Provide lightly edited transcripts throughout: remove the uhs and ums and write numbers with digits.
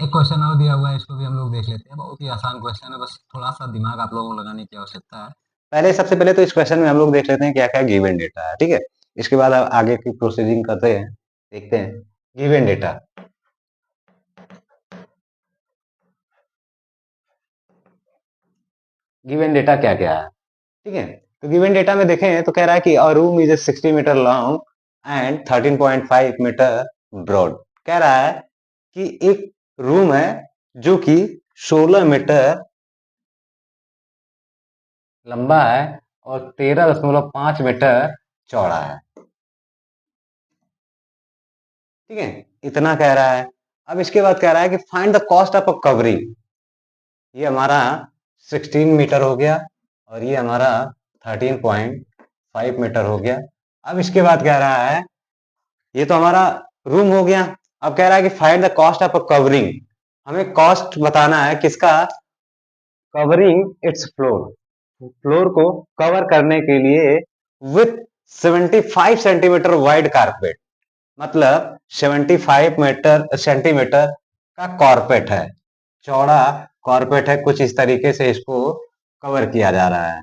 एक क्वेश्चन और दिया हुआ है, इसको भी हम लोग देख लेते हैं। बहुत ही आसान क्वेश्चन है, बस थोड़ा सा दिमाग आप लोगों को लगाने की आवश्यकता है। पहले सबसे पहले तो इस क्वेश्चन में हम लोग देख लेते हैं क्या क्या गिवन डेटा है, ठीक है। इसके बाद अब आगे की प्रोसीडिंग करते हैं, देखते हैं गिवन डेटा। गिवन डेटा क्या क्या है, ठीक है। तो गिवन डेटा में देखें तो कह रहा है कि a room is 60 metre long and 13.5 metre broad. कह रहा है कि एक रूम है जो कि 16 मीटर लंबा है और 13.5 मीटर चौड़ा है, ठीक है। इतना कह रहा है। अब इसके बाद कह रहा है कि find the cost of a covering. ये हमारा 16 मीटर हो गया और ये हमारा 13.5 मीटर हो गया। अब इसके बाद कह रहा है, ये तो हमारा रूम हो गया। अब कह रहा है कि find the cost of a covering. हमें कॉस्ट बताना है किसका, कवरिंग इट्स फ्लोर, फ्लोर को कवर करने के लिए विथ 75 सेंटीमीटर वाइड कारपेट। मतलब 75 मीटर सेंटीमीटर का कॉर्पेट है, चौड़ा कॉर्पेट है। कुछ इस तरीके से इसको कवर किया जा रहा है,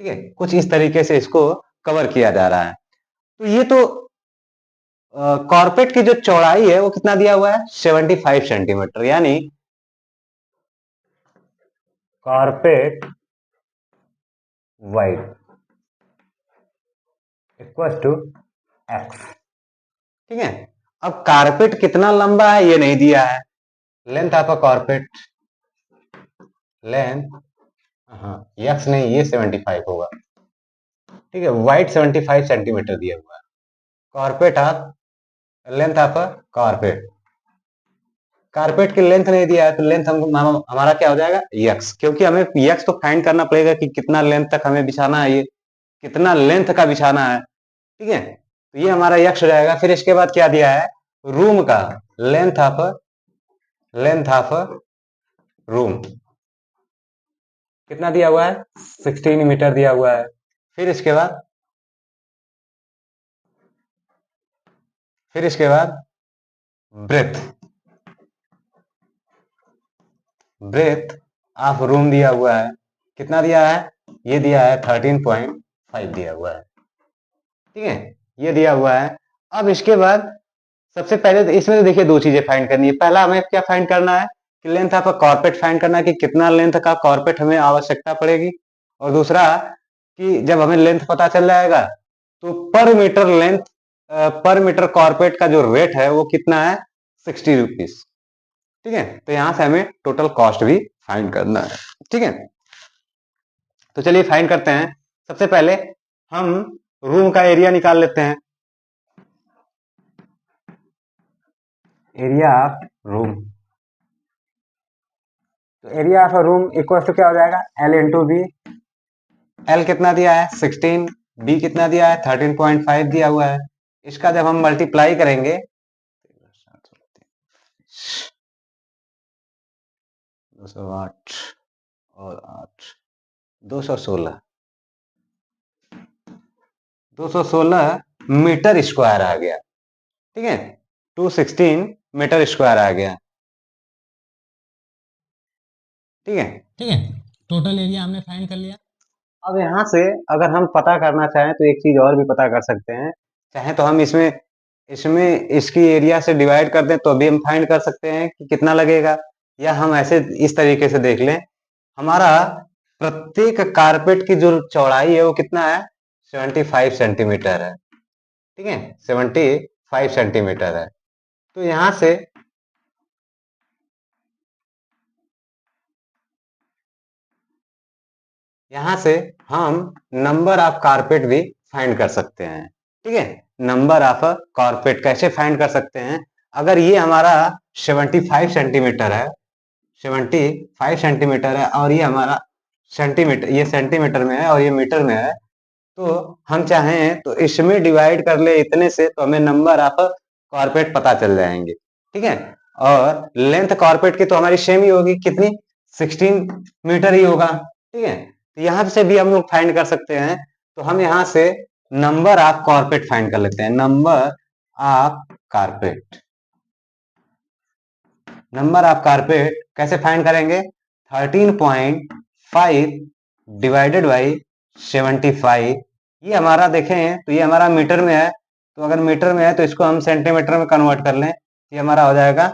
ठीक है। कुछ इस तरीके से इसको कवर किया जा रहा है। तो ये तो कॉर्पेट की जो चौड़ाई है वो कितना दिया हुआ है, 75 सेंटीमीटर। यानी कॉर्पेट वाइड इक्वल टू एक्स, ठीक है। अब कारपेट कितना लंबा है ये नहीं दिया है। Length of a carpet, length, हाँ एक्स नहीं, ये 75 होगा, ठीक है। वाइड 75 सेंटीमीटर दिया हुआ है। Carpet of, length of a carpet, carpet की लेंथ नहीं दिया है तो लेंथ हमारा क्या हो जाएगा, यक्स। क्योंकि हमें यक्स तो फाइंड करना पड़ेगा कि कितना लेंथ तक हमें बिछाना है, ये कितना लेंथ का बिछाना है, ठीक है। तो ये हमारा यक्स हो जाएगा। फिर इसके बाद क्या दिया है, रूम का length of, length of room कितना दिया हुआ है, 16 मीटर दिया हुआ है। फिर इसके बाद, फिर इसके बाद ब्रेथ, ब्रेथ ऑफ रूम दिया हुआ है। कितना दिया है, ये दिया है 13.5 दिया हुआ है, ठीक है। ये दिया हुआ है। अब इसके बाद सबसे पहले तो इसमें तो देखिए दो चीजें फाइंड करनी है। पहला हमें क्या फाइंड करना है कि लेंथ ऑफ अ कॉर्पेट फाइंड करना है कि कितना लेंथ का कॉर्पेट हमें आवश्यकता पड़ेगी। और दूसरा कि जब हमें लेंथ पता चल जाएगा तो पर मीटर लेंथ, पर मीटर कॉर्पेट का जो रेट है वो कितना है, 60 रुपीज, ठीक है। तो यहां से हमें टोटल कॉस्ट भी फाइंड करना है, ठीक है। तो चलिए फाइंड करते हैं। सबसे पहले हम रूम का एरिया निकाल लेते हैं। एरिया ऑफ रूम, तो area of room equal to क्या हो जाएगा, एल इंटू बी। एल कितना दिया है 16, बी कितना दिया है 13.5 दिया हुआ है। इसका जब हम मल्टीप्लाई करेंगे, 208 और 8, 216, 216 मीटर स्क्वायर आ गया, ठीक है। 216 मीटर स्क्वायर आ गया, ठीक है। ठीक है, टोटल एरिया हमने फाइंड कर लिया। अब यहाँ से अगर हम पता करना चाहें तो एक चीज और भी पता कर सकते हैं। चाहे तो हम इसमें इसमें इसकी एरिया से डिवाइड कर दें तो भी हम फाइंड कर सकते हैं कि कितना लगेगा। या हम ऐसे इस तरीके से देख लें, हमारा प्रत्येक कारपेट की जो चौड़ाई है वो कितना है, 75 सेंटीमीटर है, ठीक है। 75 सेंटीमीटर है। तो यहाँ से, यहां से हम नंबर ऑफ कारपेट भी फाइंड कर सकते हैं, ठीक है। नंबर ऑफ कारपेट कैसे फाइंड कर सकते हैं, अगर ये हमारा 75 सेंटीमीटर है, 75 सेंटीमीटर है और ये हमारा सेंटीमीटर, ये सेंटीमीटर में है और ये मीटर में है, तो हम चाहें तो इसमें डिवाइड कर ले इतने से तो हमें नंबर ऑफ कारपेट पता चल जाएंगे, ठीक है। और लेंथ कारपेट की तो हमारी सेम ही होगी, कितनी, 16 मीटर ही होगा, ठीक है। तो यहाँ से भी हम लोग फाइंड कर सकते हैं। तो हम यहाँ से नंबर ऑफ कारपेट फाइंड कर लेते हैं। Number of carpet, number of carpet कैसे फाइंड करेंगे? 13.5 डिवाइडेड बाई 75। ये हमारा देखें तो ये हमारा मीटर में है, तो अगर मीटर में है तो इसको हम सेंटीमीटर में कन्वर्ट कर लें, ये हमारा हो जाएगा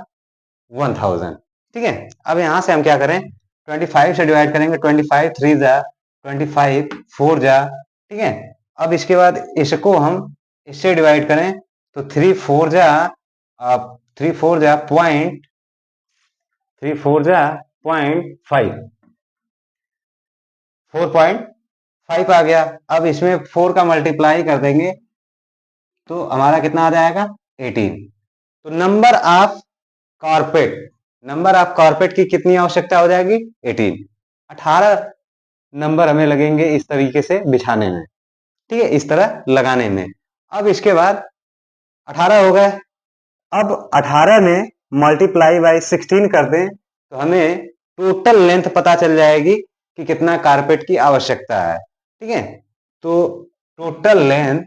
1000। ठीक है, अब यहां से हम क्या करें, 25 से डिवाइड करेंगे। 25 3 जा 25 4 जा, ठीक है। अब इसके बाद इसको हम इससे डिवाइड करें तो 3 4 जा 0.5 4.5 आ गया। अब इसमें 4 का मल्टीप्लाई कर देंगे तो हमारा कितना आ जाएगा? 18। तो number of carpet, number of carpet की कितनी आवश्यकता हो जाएगी? 18। 18 नंबर हमें लगेंगे इस तरीके से बिछाने में, ठीक है, इस तरह लगाने में। अब इसके बाद 18 हो गए। अब 18 में मल्टीप्लाई बाई 16 कर दें तो हमें टोटल लेंथ पता चल जाएगी कि कितना कारपेट की आवश्यकता है, ठीक है। तो टोटल लेंथ,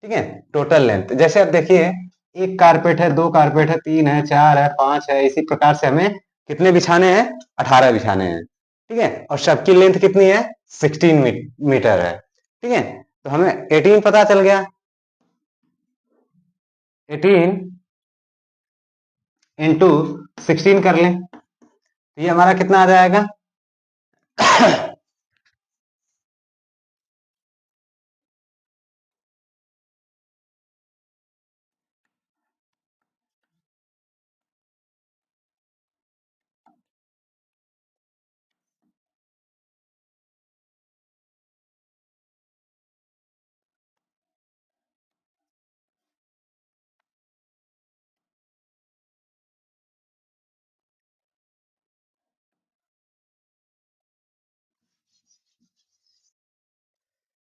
ठीक है, टोटल लेंथ जैसे अब देखिए, एक कारपेट है, दो कारपेट है, तीन है, चार है, पांच है, इसी प्रकार से हमें कितने बिछाने हैं? 18 बिछाने हैं, ठीक है। और सबकी लेंथ कितनी है? 16 मीटर है, ठीक है। तो हमें 18 पता चल गया। 18 इंटू 16 कर लें तो ये हमारा कितना आ जाएगा?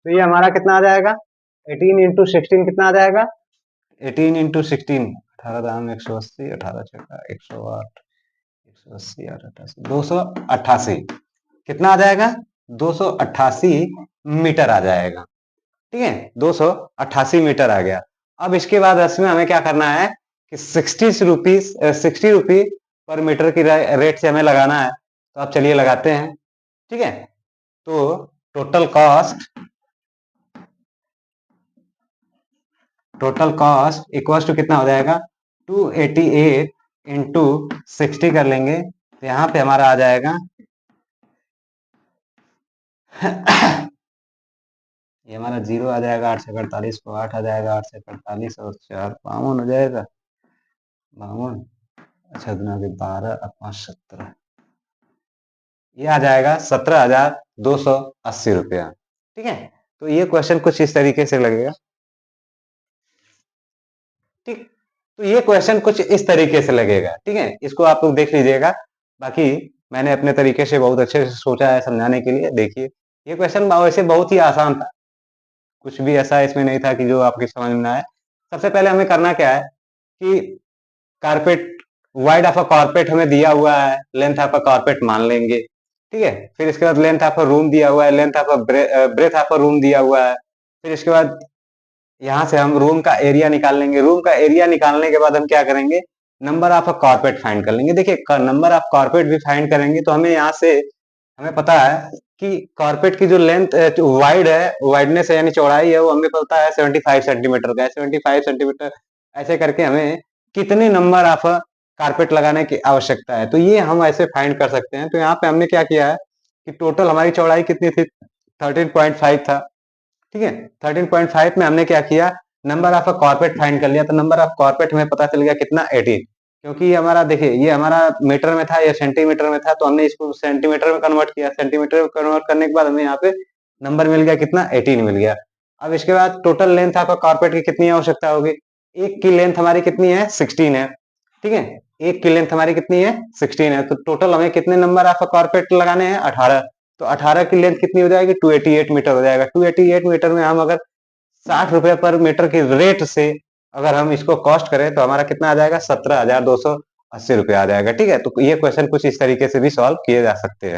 तो ये हमारा कितना आ जाएगा? 18 इंटू 16 कितना आ जाएगा? 18 इंटू 16, 18 दाम 180, 18 छक्का 108, 180 8 88, 288 कितना आ जाएगा? 288 मीटर आ जाएगा, ठीक है। 288 मीटर आ गया। अब इसके बाद इसमें हमें क्या करना है कि 60 रुपी पर मीटर की रेट से हमें लगाना है। तो आप चलिए लगाते हैं, ठीक है। तो टोटल कॉस्ट इक्वल टू कितना हो जाएगा? 288 इंटू 60 कर लेंगे तो यहाँ पे हमारा आ जाएगा ये हमारा 0 आ जाएगा, 8 से 48 को 8 आ जाएगा, 8 से 48 और 4 52 हो जाएगा, 52 अच्छा गुना के 12 और 5 17, ये आ जाएगा 17,280 रुपया, ठीक है। तो ये क्वेश्चन कुछ इस तरीके से लगेगा, ठीक। तो ये क्वेश्चन कुछ इस तरीके से लगेगा, ठीक है। इसको आप लोग देख लीजिएगा, बाकी मैंने अपने तरीके से बहुत अच्छे से सोचा है समझाने के लिए। देखिए ये क्वेश्चन वैसे बहुत ही आसान था, कुछ भी ऐसा इसमें नहीं था कि जो आपकी समझ में ना आए। सबसे पहले हमें करना क्या है कि carpet, wide of a carpet हमें दिया हुआ है, लेंथ ऑफ अ कारपेट मान लेंगे, ठीक है। फिर इसके बाद लेंथ ऑफ अ रूम दिया हुआ है, length of a breadth of a room दिया हुआ है। फिर इसके बाद यहाँ से हम रूम का एरिया निकाल लेंगे। रूम का एरिया निकालने के बाद हम क्या करेंगे? Number of a carpet find कर लेंगे। देखिए नंबर ऑफ कारपेट भी फाइंड करेंगे तो हमें यहाँ से हमें पता है कि कारपेट की जो लेंथ वाइड है, वाइडनेस है यानी चौड़ाई है, वो हमें पता है 75 सेंटीमीटर का है। 75 सेंटीमीटर ऐसे करके हमें कितने नंबर ऑफ कारपेट लगाने की आवश्यकता है, तो ये हम ऐसे फाइंड कर सकते हैं। तो यहाँ पे हमने क्या किया है कि टोटल हमारी चौड़ाई कितनी थी? 13.5 था, ठीक है। 13.5 में हमने क्या किया? नंबर ऑफ कारपेट फाइंड कर लिया। तो नंबर ऑफ कारपेट हमें पता चल गया कितना? 18। क्योंकि ये हमारा देखिए ये हमारा मीटर में था या सेंटीमीटर में था, तो हमने इसको सेंटीमीटर में कन्वर्ट किया। सेंटीमीटर में कन्वर्ट करने के बाद हमें यहाँ पे नंबर मिल गया कितना? 18 मिल गया। अब इसके बाद टोटल लेंथ ऑफ कारपेट की कितनी आवश्यकता होगी? एक की लेंथ हमारी कितनी है? 16 है, ठीक है। एक की लेंथ हमारी कितनी है? 16 है। तो टोटल हमें कितने नंबर ऑफ कारपेट लगाने हैं? 18। तो 18 की लेंथ कितनी हो जाएगी? 288 मीटर हो जाएगा। 288 मीटर में हम अगर 60 रुपए पर मीटर की रेट से अगर हम इसको कॉस्ट करें तो हमारा कितना आ जाएगा? 17,280 रुपया आ जाएगा, ठीक है। तो ये क्वेश्चन कुछ इस तरीके से भी सॉल्व किए जा सकते हैं।